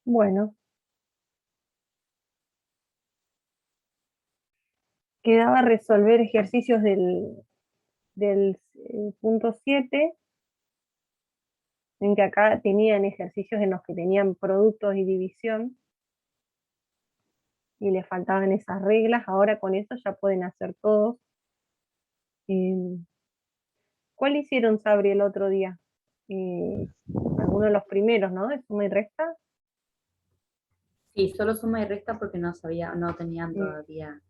Bueno, quedaba resolver ejercicios del punto 7, en que acá tenían ejercicios en los que tenían productos y división, y les faltaban esas reglas. Ahora con eso ya pueden hacer todos. Eh, ¿Cuál hicieron, Sabri, el otro día? Eh, Algunos de los primeros, ¿no? De suma y resta. Sí, solo suma y resta porque no tenían Eh, todavía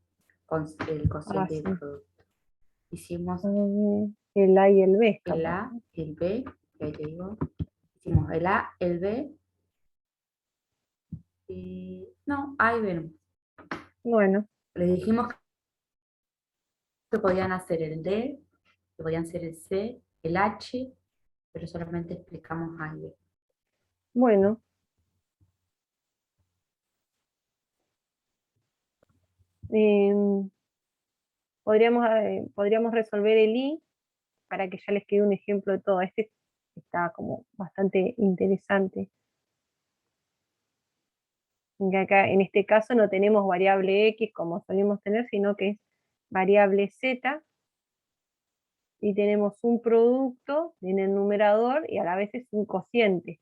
el cociente sí. del producto. Hicimos El A y el B, el capaz. A y el B, que ahí te digo. Hicimos el A, el B, y no, A y B no. Bueno, Les dijimos que podían hacer el D, que podían hacer el C, el H, pero solamente explicamos A y B. bueno. eh, podríamos resolver el I para que ya les quede un ejemplo de todo. Este está como bastante interesante. Que acá, en este caso no tenemos variable X como solemos tener, sino que es variable Z, y tenemos un producto en el numerador y a la vez es un cociente.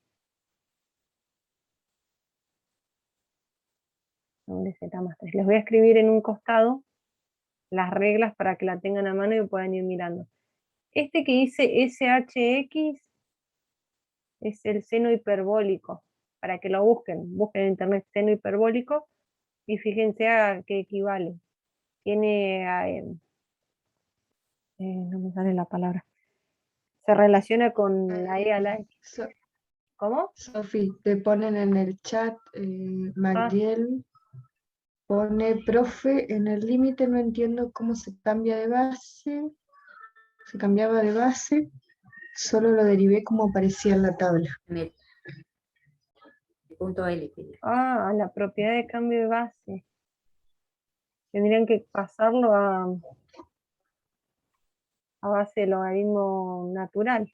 Doble Z más 3. Les voy a escribir en un costado las reglas para que la tengan a mano y puedan ir mirando. Este que dice SHX es el seno hiperbólico, para que lo busquen en internet seno hiperbólico y fíjense a qué equivale. Tiene, no me sale la palabra, se relaciona con la E a la X. So- ¿Cómo? Sofi, te ponen en el chat, Ah, Magdiel pone, profe, en el límite no entiendo cómo se cambia de base, se cambiaba de base, solo lo derivé como aparecía en la tabla. En el punto L, que digo. la propiedad de cambio de base. Tendrían que pasarlo a base de logaritmo natural.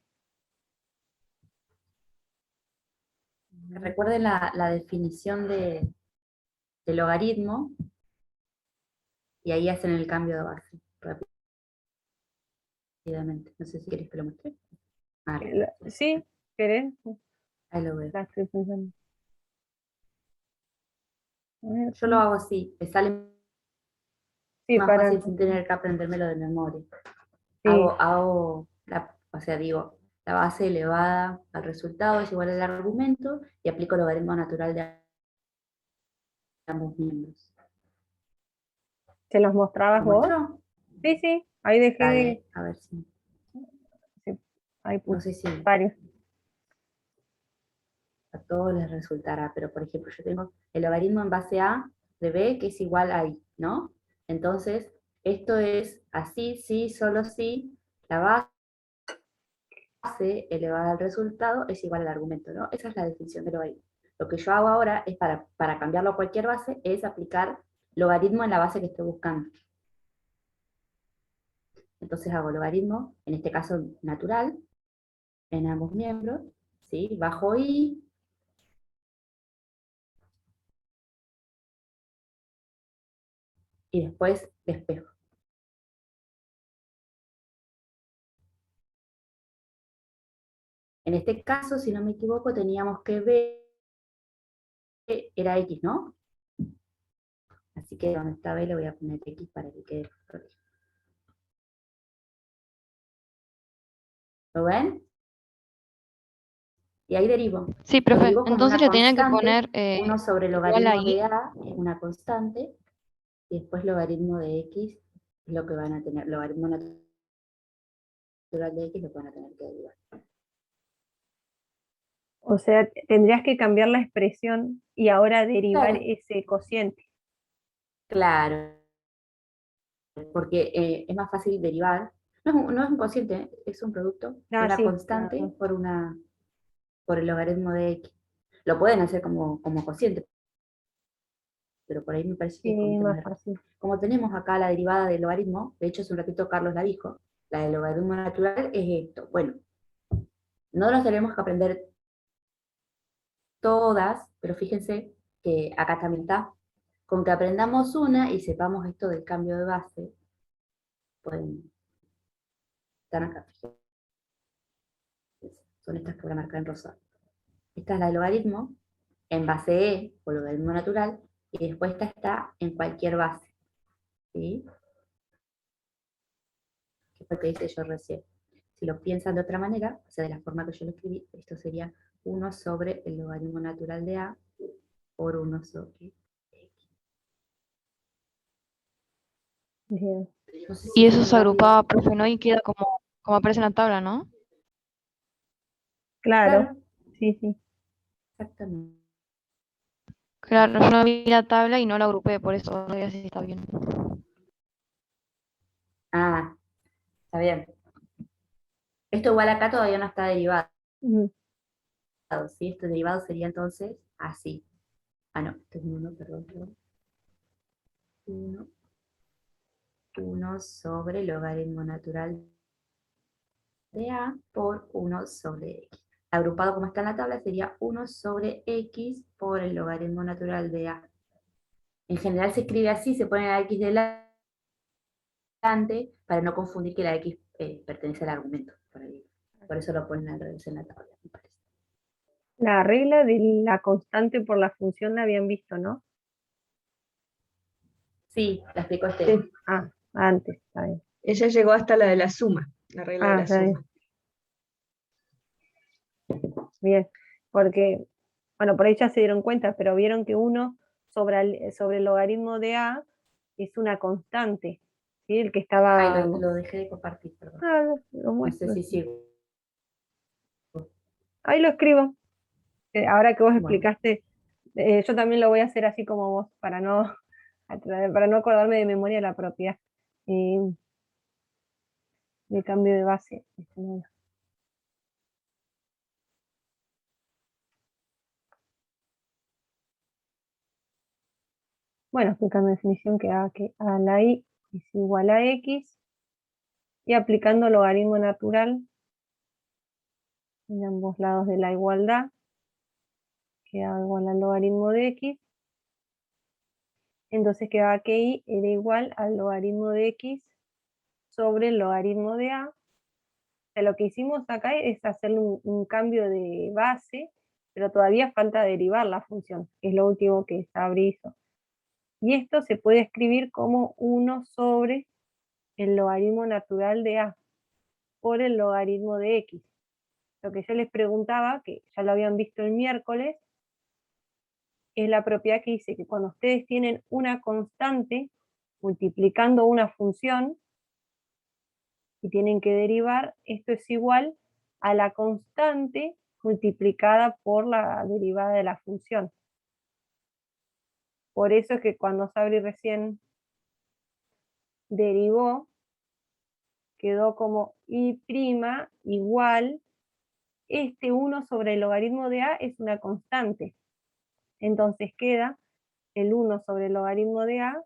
Recuerden la definición de logaritmo y ahí hacen el cambio de base rápidamente. No sé si quieres que lo muestre. Ah, ¿Sí? ¿Querés? ahí lo veo. La estoy pensando. A ver, Yo lo hago así, me sale sí, más para fácil sin tener que aprendérmelo de memoria. sí, O sea, digo, la base elevada al resultado es igual al argumento y aplico el logaritmo natural de ambos miembros. ¿se los mostrabas ¿Lo vos? muestro? Sí, sí, ahí dejé, Dale, a ver si. sí, ahí No puse sé si varios. a todos les resultará, pero por ejemplo, yo tengo el logaritmo en base a de b que es igual a i, ¿no? Entonces, esto es así, sí, solo sí, la base elevada al resultado es igual al argumento, ¿no? Esa es la definición de logaritmo. Lo que yo hago ahora es para cambiarlo a cualquier base, es aplicar logaritmo en la base que estoy buscando. Entonces hago logaritmo, en este caso natural, en ambos miembros, ¿sí? Bajo i, y después despejo. En este caso, si no me equivoco, teníamos que b era x, ¿no? Así que donde está b le voy a poner x para que quede correcto. ¿Lo ven? Y ahí derivo. Sí, Lo profe. derivo como Entonces una le tenía que constante, poner 1 sobre igual logaritmo ahí. de a es una constante, y después logaritmo de x es lo que van a tener, logaritmo natural de x lo que van a tener que derivar. O sea, tendrías que cambiar la expresión y ahora derivar Claro, ese cociente. claro, porque es más fácil derivar. No es un cociente, es un producto, es Ah, la sí, constante por el logaritmo de x. Lo pueden hacer como cociente, pero por ahí me parece que es con un sí, tema más de razón. fácil. Como tenemos acá la derivada del logaritmo, de hecho hace un ratito Carlos la dijo, la del logaritmo natural es esto. Bueno, no las tenemos que aprender todas, Pero fíjense que acá también está. Con que aprendamos una y sepamos esto del cambio de base, pueden estar acá, fíjense. Son estas que voy a marcar en rosa. Esta es la del logaritmo, en base E, o logaritmo natural, y después esta está en cualquier base. ¿Sí? Que fue lo que hice yo recién. Si lo piensan de otra manera, o sea, de la forma que yo lo escribí, esto sería 1 sobre el logaritmo natural de A por 1 sobre X. Bien. No sé Y si eso fue se muy rápido. agrupaba, profe, ¿no? Y queda como aparece en la tabla, ¿no? Claro, Claro, sí, sí. exactamente. Claro, yo no vi la tabla y no la agrupé, por eso no sé si está bien. Ah, está bien. Esto igual acá todavía no está derivado, Ujú. ¿sí? Este derivado sería entonces así. Ah, no, esto es 1, perdón. 1 sobre el logaritmo natural de A por 1 sobre X. Agrupado como está en la tabla sería 1 sobre X por el logaritmo natural de A. En general se escribe así, se pone la X delante para no confundir que la X pertenece al argumento. Por eso lo ponen al revés en la tabla, me parece. La regla de la constante por la función la habían visto, ¿no? Sí, la explicó Sí. Esteban. Ah, antes, está bien. Ella llegó hasta la de la suma, la regla de Ah, la está bien. suma. Bien. Porque, bueno, por ahí ya se dieron cuenta, pero vieron que 1 sobre el logaritmo de A es una constante. ¿Sí? El que Ay, estaba. lo dejé de compartir, perdón. Ah, lo No sé muestro. si sigo. Ahí lo escribo. Ahora que vos Bueno, explicaste, yo también lo voy a hacer así como vos, para no acordarme de memoria la propiedad de cambio de base. Bueno, aplicando definición que a la y es igual a x y aplicando logaritmo natural en ambos lados de la igualdad, queda igual al logaritmo de x. Entonces quedaba que y era igual al logaritmo de x sobre el logaritmo de a. O sea, lo que hicimos acá es hacer un cambio de base, pero todavía falta derivar la función, que es lo último que Sabri hizo. Y esto se puede escribir como 1 sobre el logaritmo natural de a por el logaritmo de x. Lo que yo les preguntaba, que ya lo habían visto el miércoles, es la propiedad que dice que cuando ustedes tienen una constante multiplicando una función y tienen que derivar, esto es igual a la constante multiplicada por la derivada de la función. Por eso es que cuando Sabri recién derivó, quedó como y' igual, este 1 sobre el logaritmo de a es una constante. Entonces queda el 1 sobre el logaritmo de a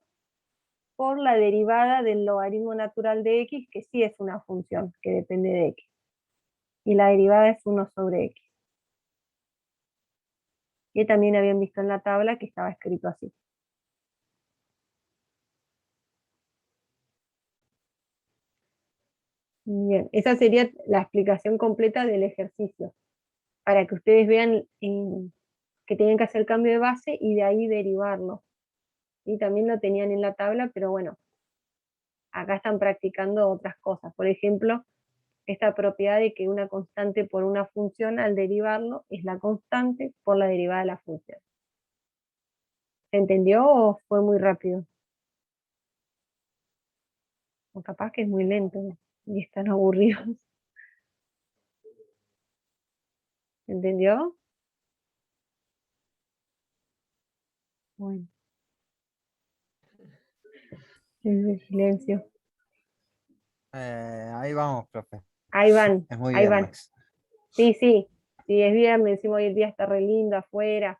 por la derivada del logaritmo natural de x, que sí es una función que depende de x. Y la derivada es 1 sobre x. Y también habían visto en la tabla que estaba escrito así. Bien, esa sería la explicación completa del ejercicio, para que ustedes vean que tienen que hacer el cambio de base y de ahí derivarlo. Y también lo tenían en la tabla, pero bueno, acá están practicando otras cosas. Por ejemplo, esta propiedad de que una constante por una función al derivarlo es la constante por la derivada de la función. ¿Se entendió o fue muy rápido? O capaz que es muy lento y están aburridos. ¿Se entendió? Bueno, en silencio. Ahí vamos, profe. Ahí van, Es muy ahí van. viernes. Sí, sí, sí, es viernes, decimos hoy el día está re lindo afuera.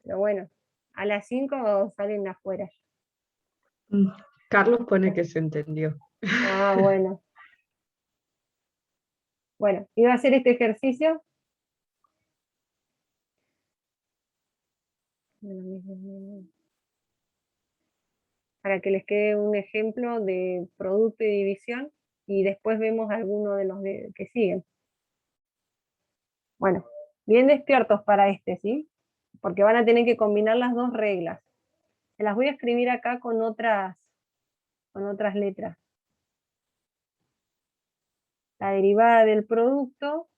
Pero bueno, a las 5 salen afuera. Mm, Carlos pone que se entendió. Ah, bueno. Bueno, iba a hacer este ejercicio. Para que les quede un ejemplo de producto y división, y después vemos algunos de los que siguen. Bueno, bien despiertos para este, ¿sí? Porque van a tener que combinar las dos reglas. Se las voy a escribir acá con otras letras. La derivada del producto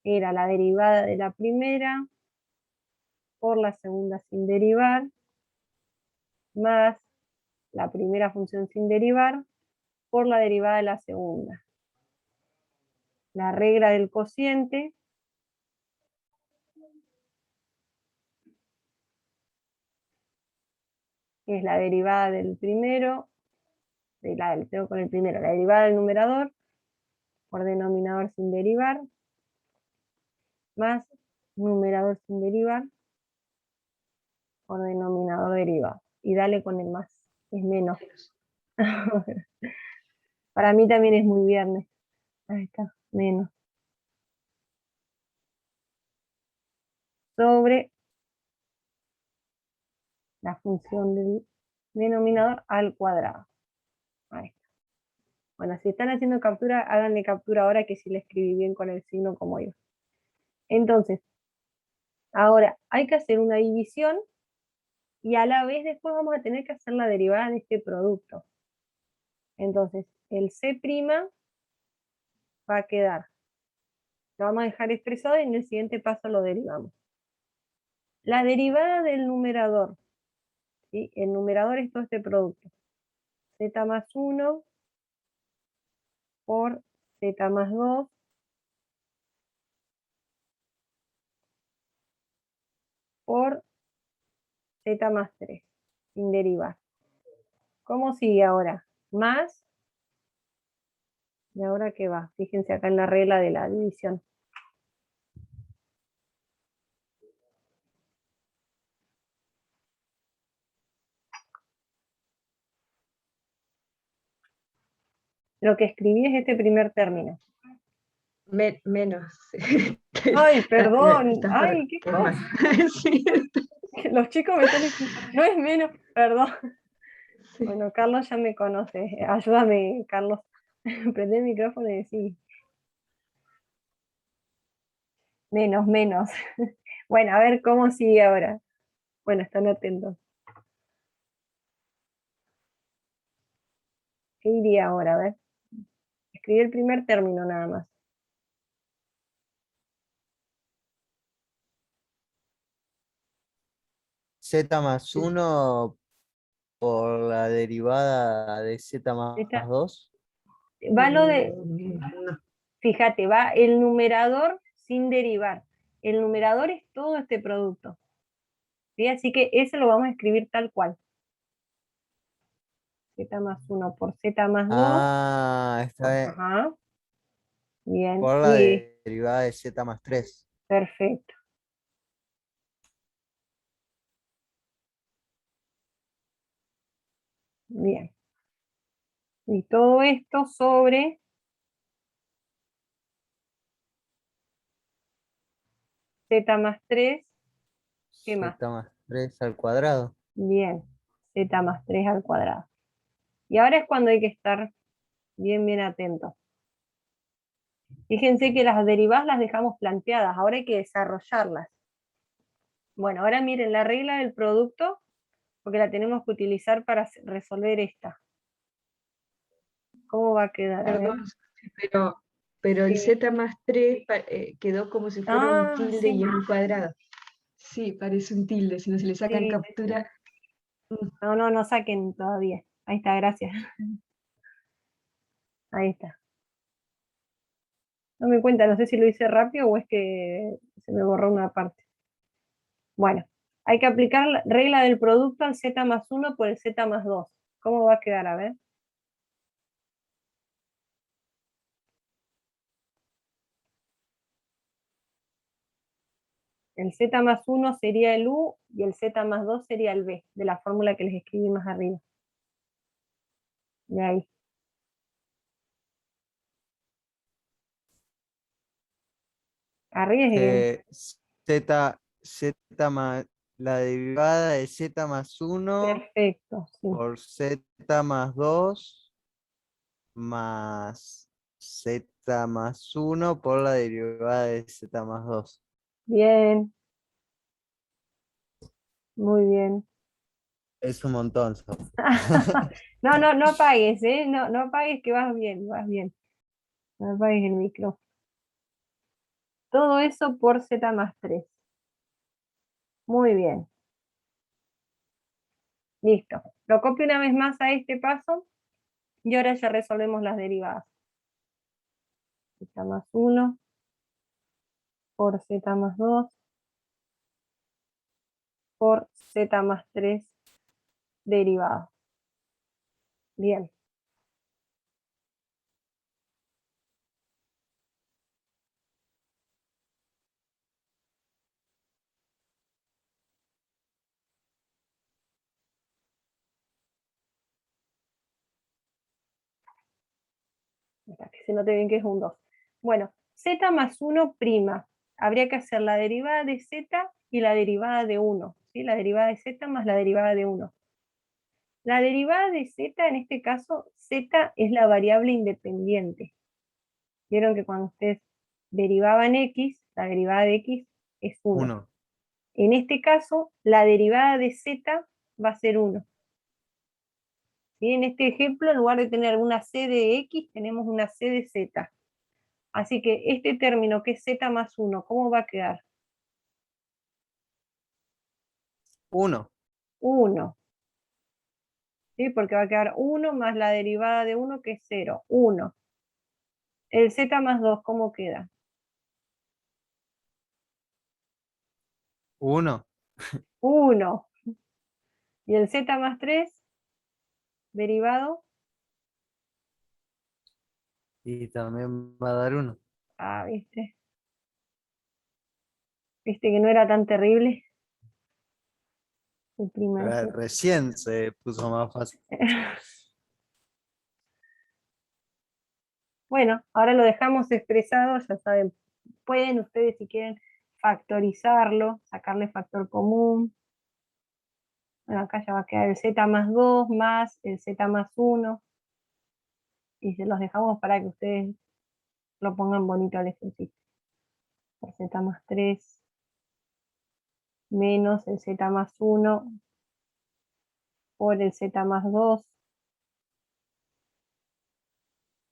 era la derivada de la primera por la segunda sin derivar, más la primera función sin derivar por la derivada de la segunda. La regla del cociente es la derivada del primero, tengo con el primero, la derivada del numerador por denominador sin derivar, más numerador sin derivar por denominador derivado. Y dale con el más, es menos. Para mí también es muy viernes. Ahí está, menos. Sobre la función del denominador al cuadrado. Ahí está. Bueno, si están haciendo captura, háganle captura ahora que si le escribí bien con el signo como yo. Entonces, ahora hay que hacer una división y a la vez después vamos a tener que hacer la derivada de este producto. Entonces, el C' va a quedar. Lo vamos a dejar expresado y en el siguiente paso lo derivamos. La derivada del numerador. ¿Sí? El numerador es todo este producto. Z más 1 por Z más 2 por Z más 3, sin derivar. ¿Cómo sigue ahora? Más, ¿y ahora qué va? Fíjense acá en la regla de la división. Lo que escribí es este primer término. Menos. Ay, perdón. Estás Ay, qué por cosa. más. Sí, Los chicos me están diciendo, no es menos, perdón. sí. Bueno, Carlos ya me conoce. Ayúdame, Carlos. Prende el micrófono y decí. Menos, menos. Bueno, a ver cómo sigue ahora. Bueno, están atentos. ¿Qué iría ahora? A ver. Escribí el primer término nada más. Z más 1 por la derivada de Z más Z. 2. Va lo de, No. fíjate, va el numerador sin derivar. El numerador es todo este producto. ¿Sí? Así que ese lo vamos a escribir tal cual. Z más 1 por Z más 2. Ah, está bien. Ajá. Bien. Por la Y derivada de Z más 3. perfecto. Bien. Y todo esto sobre Z más 3. ¿Qué más? Z más 3 al cuadrado. Bien. Z más 3 al cuadrado. Y ahora es cuando hay que estar bien, bien atentos. Fíjense que las derivadas las dejamos planteadas, ahora hay que desarrollarlas. Bueno, ahora miren la regla del producto, porque la tenemos que utilizar para resolver esta. ¿Cómo va a quedar? A ver. Perdón, pero el Sí. Z más 3 quedó como si fuera un tilde Sí, y es un cuadrado. Sí, parece un tilde, si no se le sacan sí. captura. No, no saquen todavía. Ahí está, gracias. Ahí está. No me cuenta, no sé si lo hice rápido o es que se me borró una parte. Bueno, hay que aplicar la regla del producto al Z más 1 por el Z más 2. ¿Cómo va a quedar? A ver. El Z más 1 sería el U y el Z más 2 sería el B, de la fórmula que les escribí más arriba. De ahí. Arriesguen. que z más la derivada de z más 1 Perfecto, sí. por z más 2 más z más 1 por la derivada de z más 2. Bien, muy bien. Es un montón, Sof. No, no, no apagues, ¿eh? No, no apagues que vas bien, vas bien. No apagues el micro. Todo eso por z más 3. Muy bien. Listo. Lo copio una vez más a este paso y ahora ya resolvemos las derivadas. Z más 1 por z más 2 por z más 3 derivada. Bien. Para que se note bien que es un 2. Bueno, z más 1 prima. Habría que hacer la derivada de z y la derivada de 1. ¿Sí? La derivada de z más la derivada de 1. La derivada de z, en este caso, z es la variable independiente. Vieron que cuando ustedes derivaban x, la derivada de x es 1. 1. En este caso, la derivada de z va a ser 1. ¿Sí? En este ejemplo, en lugar de tener una c de x, tenemos una c de z. Así que este término que es z más 1, ¿cómo va a quedar? 1. 1. ¿Sí? Porque va a quedar 1 más la derivada de 1 que es 0. 1. El z más 2, ¿cómo queda? 1. 1. Y el z más 3, derivado, Y también va a dar 1. ¿viste? ¿Viste que no era tan terrible? El primer z. Recién se puso más fácil. Bueno, ahora lo dejamos expresado, ya saben, pueden ustedes si quieren factorizarlo, sacarle factor común. Bueno, acá ya va a quedar el z más 2 más el z más 1. Y se los dejamos para que ustedes lo pongan bonito al ejercicio. El z más 3 menos el z más 1 por el z más 2.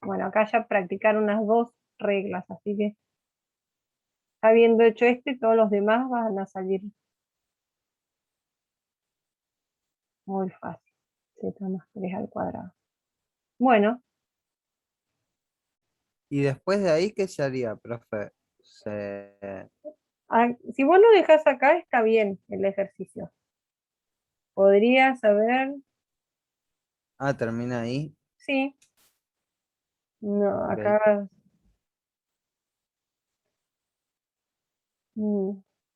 Bueno, acá ya practicaron unas dos reglas, así que habiendo hecho este, todos los demás van a salir muy fácil. Z más 3 al cuadrado. Bueno, Y después de ahí, ¿qué se haría, profe? si vos lo dejás acá, está bien el ejercicio. Podrías saber, Termina ahí. sí, no, Ok. acá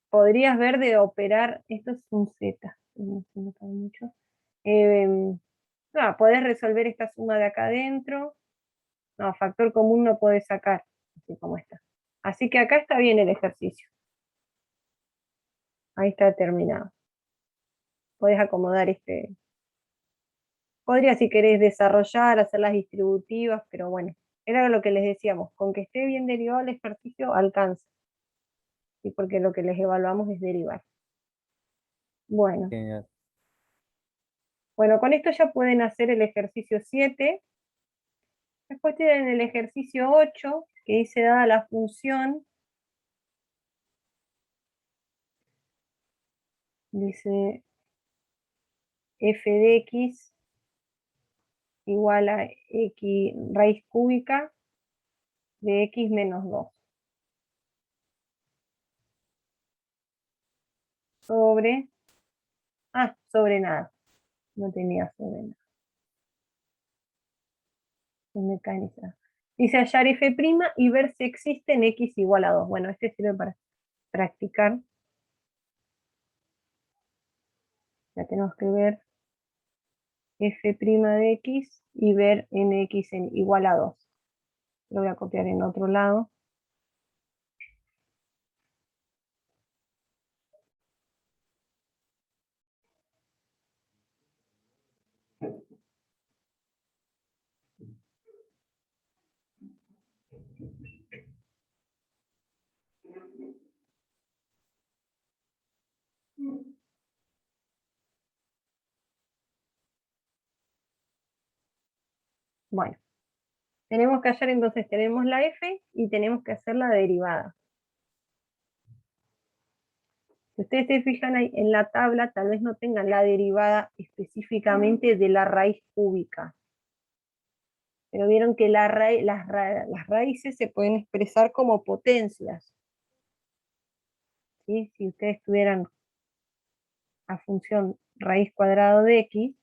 podrías ver de operar, esto es un Z, no se nota mucho. No, podés resolver esta suma de acá adentro. No, factor común no podés sacar, así como está. Así que acá está bien el ejercicio. Ahí está terminado. Podés acomodar este. Podría, si querés, desarrollar, hacer las distributivas, pero bueno, era lo que les decíamos, con que esté bien derivado el ejercicio, alcanza. ¿Sí? Porque lo que les evaluamos es derivar. Bueno, Genial. bueno, con esto ya pueden hacer el ejercicio 7. Después tienen el ejercicio 8, que dice dada la función, dice f de x igual a x raíz cúbica de x menos 2 sobre, sobre nada, no tenía sobre nada. ¿Dónde cae esa? Dice hallar f' y ver si existe en x igual a 2. Bueno, este sirve para practicar. Ya tenemos que ver f' de x y ver en x en igual a 2. Lo voy a copiar en otro lado. Bueno, tenemos que hallar entonces, tenemos la f y tenemos que hacer la derivada. Si ustedes se fijan ahí en la tabla, tal vez no tengan la derivada específicamente de la raíz cúbica. Pero vieron que las raíces se pueden expresar como potencias. ¿Sí? Si ustedes tuvieran la función raíz cuadrada de x,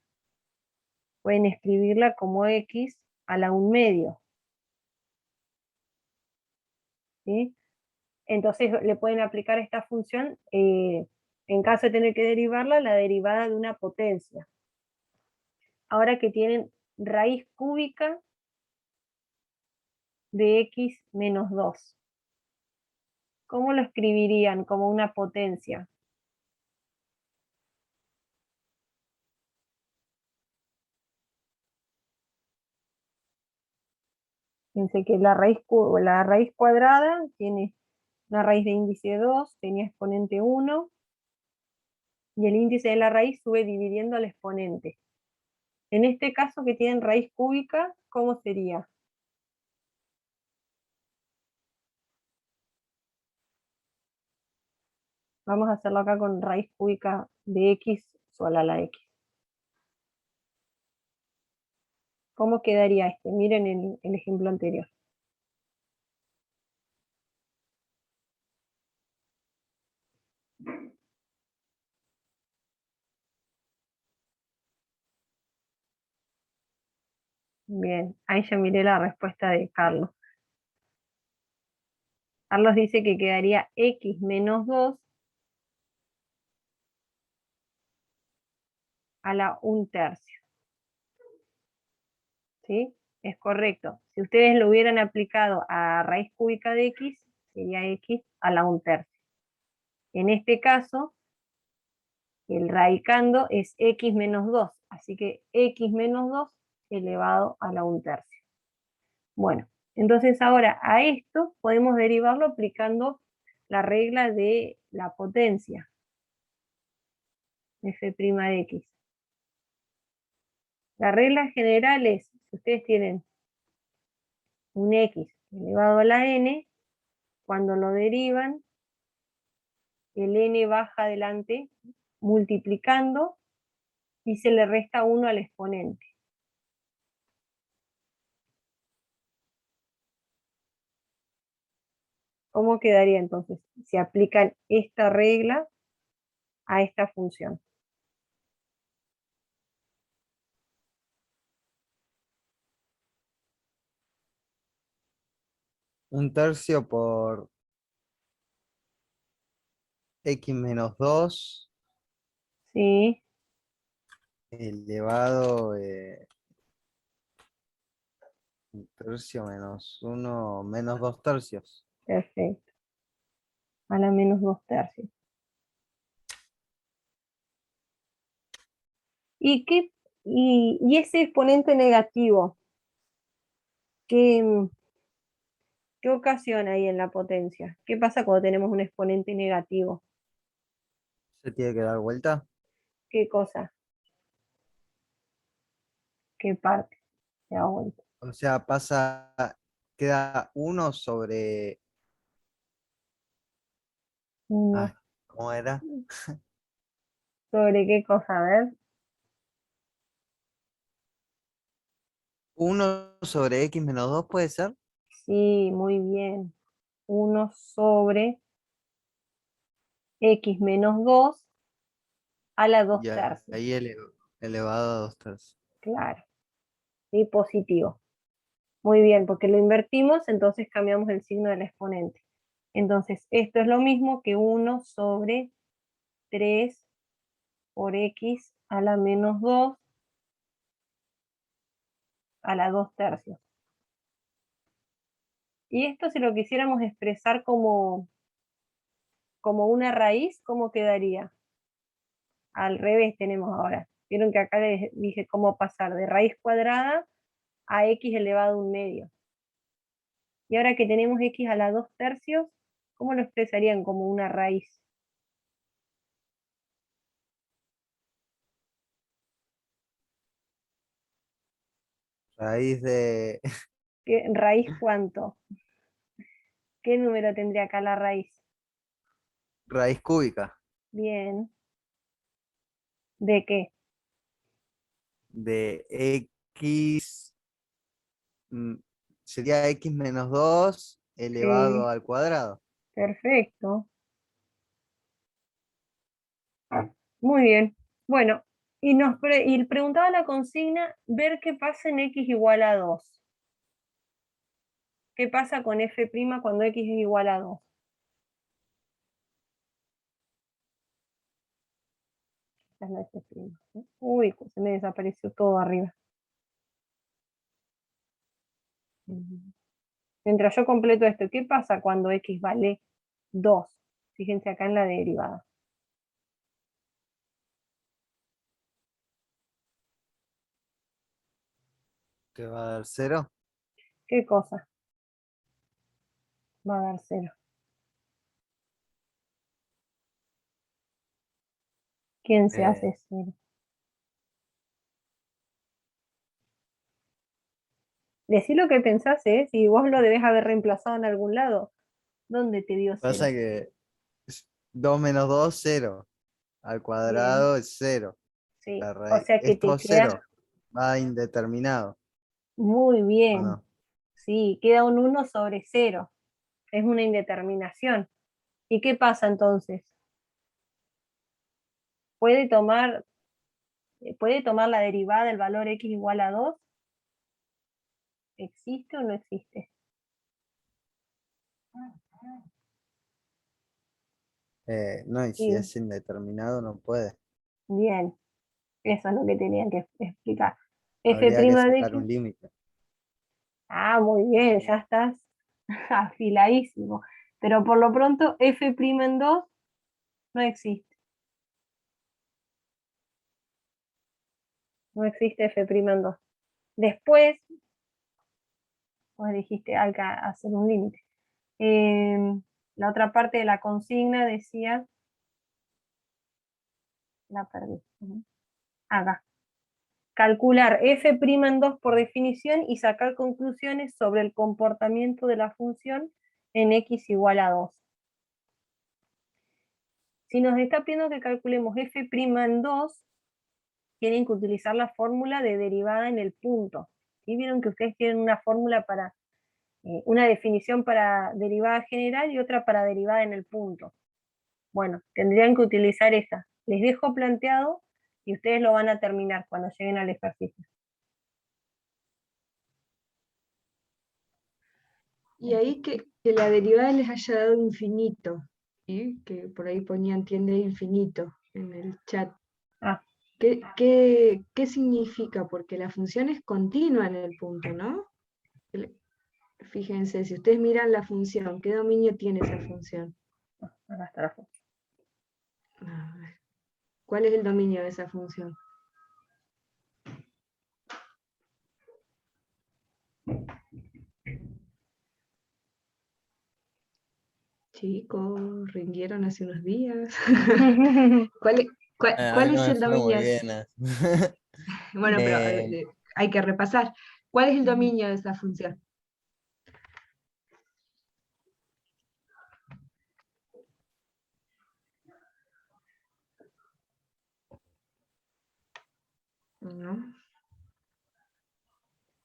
pueden escribirla como x a la 1/2. ¿Sí? Entonces le pueden aplicar esta función, en caso de tener que derivarla, la derivada de una potencia. Ahora que tienen raíz cúbica de x menos 2. ¿Cómo lo escribirían como una potencia? Fíjense que la raíz cuadrada tiene una raíz de índice 2, tenía exponente 1, y el índice de la raíz sube dividiendo al exponente. En este caso que tienen raíz cúbica, ¿cómo sería? Vamos a hacerlo acá con raíz cúbica de x sola a la x. ¿Cómo quedaría este? Miren el ejemplo anterior. Bien, ahí ya miré la respuesta de Carlos. Carlos dice que quedaría x menos 2 a la 1/3. ¿Sí? Es correcto. Si ustedes lo hubieran aplicado a raíz cúbica de x, sería x a la 1/3. En este caso, el radicando es x menos 2, así que x menos 2 elevado a la 1/3. Bueno, entonces ahora a esto podemos derivarlo aplicando la regla de la potencia, f' de x. La regla general es, si ustedes tienen un x elevado a la n, cuando lo derivan, el n baja adelante multiplicando y se le resta 1 al exponente. ¿Cómo quedaría entonces si aplican esta regla a esta función? Un tercio por x menos 2 Sí, elevado un tercio menos 1 menos 2 tercios. perfecto. A la menos 2/3. ¿Y ese exponente negativo? ¿Qué, qué ocasiona ahí en la potencia? ¿Qué pasa cuando tenemos un exponente negativo? ¿Se tiene que dar vuelta? ¿Qué cosa? ¿Qué parte? Se da vuelta. O sea, queda 1 sobre... No. Ah, ¿cómo era? ¿Sobre qué cosa? A ver. 1 sobre x menos 2 puede ser. Sí, muy bien. 1 sobre x menos 2 a la 2 Y tercios. ahí elevado a 2 tercios. Claro. Sí, positivo. Muy bien, porque lo invertimos, entonces cambiamos el signo del exponente. Entonces, esto es lo mismo que 1 sobre 3 por x a la menos 2 a la 2 tercios. Y esto si lo quisiéramos expresar como una raíz, ¿cómo quedaría? Al revés tenemos ahora. Vieron que acá les dije cómo pasar de raíz cuadrada a x elevado a 1/2. Y ahora que tenemos x a la 2 tercios, ¿cómo lo expresarían como una raíz? Raíz de ¿Raíz cuánto? ¿Qué número tendría acá la raíz? raíz cúbica Bien. ¿De qué? de x, mm, sería x menos 2 elevado Sí, al cuadrado. perfecto. Muy bien. Bueno, y preguntaba la consigna, ver qué pasa en x igual a 2. ¿Qué pasa con f' cuando x es igual a 2? Esta es la f', ¿no? Uy, se me desapareció todo arriba. Mientras yo completo esto, ¿qué pasa cuando x vale 2? Fíjense acá en la derivada. Que va a dar 0. ¿Qué cosa? Va a dar 0. ¿Quién se hace 0? Decí lo que pensás, ¿eh? Si vos lo debés haber reemplazado en algún lado. ¿Dónde te dio 0? Pasa que 2 menos 2, 0. Al Bien, cuadrado es 0. sí. La O raíz, sea que te esto queda 0 va indeterminado, muy ¿o bien. no? Sí, queda un 1 sobre 0. Es una indeterminación. ¿Y qué pasa entonces? ¿Puede tomar la derivada del valor x igual a 2? ¿Existe o no existe? No, y si Sí, es indeterminado no puede. bien. Eso es lo que tenían que explicar. F' Habría que de sacar x. un límite. Ah, muy bien, ya estás afiladísimo. Pero por lo pronto, f' en 2 no existe. No existe f' en 2. Después, vos dijiste, hay que hacer un límite. La otra parte de la consigna decía, la perdí. Acá. Calcular f' en 2 por definición y sacar conclusiones sobre el comportamiento de la función en x igual a 2. Si nos está pidiendo que calculemos f' en 2, tienen que utilizar la fórmula de derivada en el punto. ¿Sí? Vieron que ustedes tienen una fórmula para, una definición para derivada general y otra para derivada en el punto. Bueno, tendrían que utilizar esa. Les dejo planteado y ustedes lo van a terminar cuando lleguen al ejercicio. Y ahí que la derivada les haya dado infinito, ¿sí? Que por ahí ponían tiende a infinito en el chat. Ah, ¿Qué significa? Porque la función es continua en el punto, ¿no? Fíjense, si ustedes miran la función, ¿qué dominio tiene esa función? acá está la fórmula. A ver, ¿cuál es el dominio de esa función? Chicos, rindieron hace unos días. ¿Cuál, A cuál mí no es me el fue muy dominio? bien. Bueno, pero Eh, hay que repasar. ¿Cuál es el dominio de esa función? ¿No?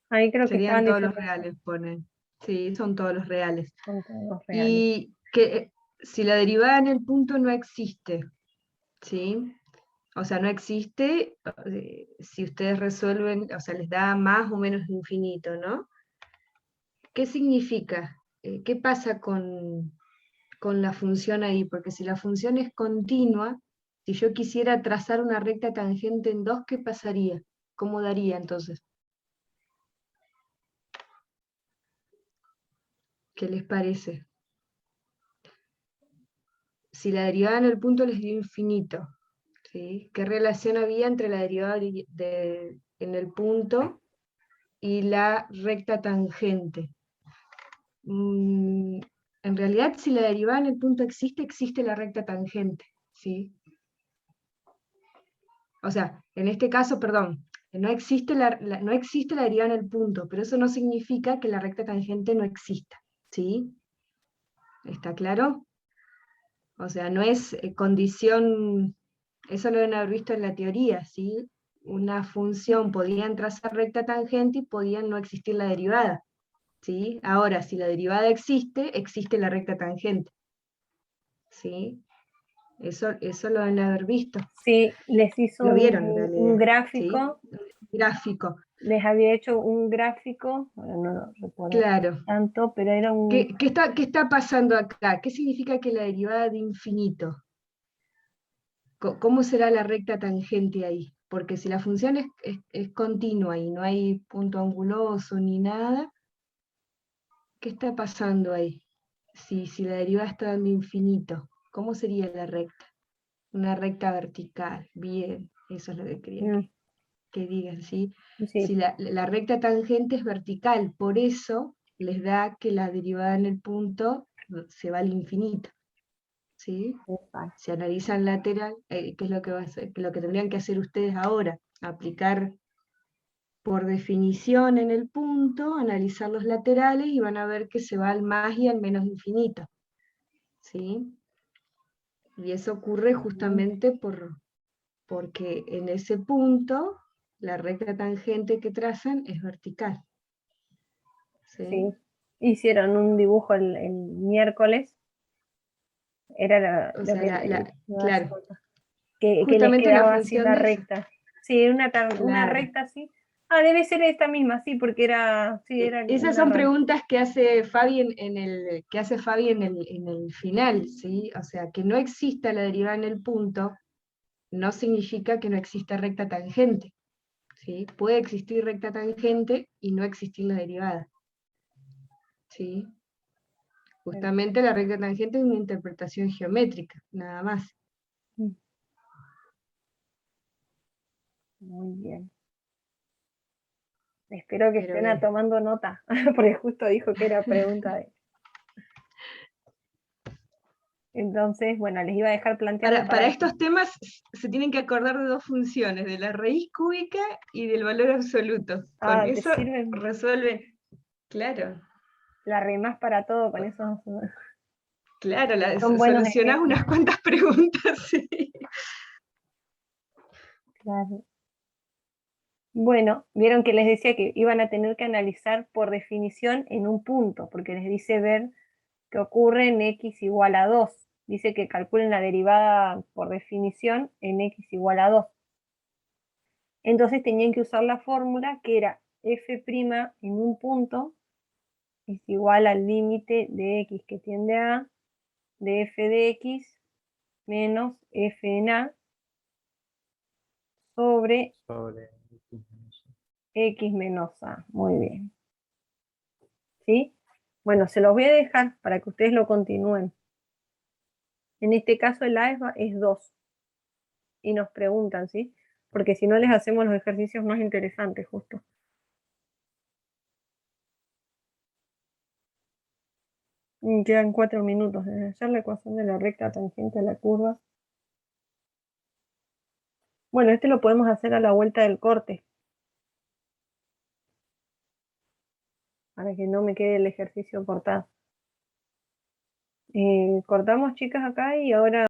Ahí creo que Serían estaban todos los diciendo eso. reales, ponen. Sí, son todos los reales. Son todos reales. Y que si la derivada en el punto no existe, ¿sí? O sea, no existe si ustedes resuelven, o sea, les da más o menos infinito, ¿no? ¿Qué significa? ¿Qué pasa con la función ahí? Porque si la función es continua, si yo quisiera trazar una recta tangente en 2, ¿qué pasaría? ¿Cómo daría entonces? ¿Qué les parece? Si la derivada en el punto les dio infinito, ¿sí? ¿Qué relación había entre la derivada en el punto y la recta tangente? En realidad, si la derivada en el punto existe, existe la recta tangente, ¿sí? O sea, en este caso, perdón, no existe no existe la derivada en el punto, pero eso no significa que la recta tangente no exista, ¿sí? ¿Está claro? O sea, no es condición, eso lo deben haber visto en la teoría, ¿sí? Una función podían trazar recta tangente y podían no existir la derivada, ¿sí? Ahora, si la derivada existe, existe la recta tangente, ¿sí? Eso lo deben haber visto. Sí, les hizo Lo vieron en un realidad, ¿sí? gráfico, Gráfico, les había hecho un gráfico, bueno, no lo recuerdo claro. tanto, pero era un... ¿Qué está pasando acá? ¿Qué significa que la derivada de infinito? ¿Cómo será la recta tangente ahí? Porque si la función es continua y no hay punto anguloso ni nada, ¿qué está pasando ahí? Si la derivada está dando infinito, ¿cómo sería la recta? Una recta vertical, bien, eso es lo que quería que digan, ¿sí? sí, Si la recta tangente es vertical, por eso les da que la derivada en el punto se va al infinito, ¿sí? exacto. Si analizan lateral, ¿qué es lo que lo que tendrían que hacer ustedes ahora? Aplicar por definición en el punto, analizar los laterales y van a ver que se va al más y al menos infinito, ¿sí? Y eso ocurre justamente porque en ese punto la recta tangente que trazan es vertical, ¿sí? Sí, hicieron un dibujo el miércoles, era O lo sea, que me iba a hacer claro, falta, que les justamente la quedaba así función la de esa, recta. Sí, una claro. recta así. Ah, debe ser esta misma, sí, porque era, sí, era Esas una son recta. preguntas que hace Fabi que hace Fabi en el final, ¿sí? O sea, que no exista la derivada en el punto no significa que no exista recta tangente, ¿sí? Puede existir recta tangente y no existir la derivada, ¿sí? Justamente la recta tangente es una interpretación geométrica, nada más. Muy bien. Espero que Pero estén bien. tomando nota, porque justo dijo que era pregunta de... Entonces, bueno, les iba a dejar planteado Para para que... estos temas se tienen que acordar de dos funciones, de la raíz cúbica y del valor absoluto. Con Ah, te eso sirven resuelven, claro, la remás para todo con eso. claro, Son buenos solucionás ejemplos. unas cuantas preguntas, sí. Claro. Bueno, vieron que les decía que iban a tener que analizar por definición en un punto, porque les dice ver qué ocurre en x igual a 2. Dice que calculen la derivada por definición en x igual a 2. Entonces tenían que usar la fórmula que era f' en un punto es igual al límite de x que tiende a A de f de x menos f en A sobre Sobre x menos A. Muy bien. ¿Sí? Bueno, se los voy a dejar para que ustedes lo continúen. En este caso el A es 2. Y nos preguntan, ¿sí? Porque si no les hacemos los ejercicios más interesantes, justo. Quedan 4 minutos. Desde hacer la ecuación de la recta tangente a la curva. Bueno, este lo podemos hacer a la vuelta del corte. Para que no me quede el ejercicio cortado. Cortamos, chicas, acá y ahora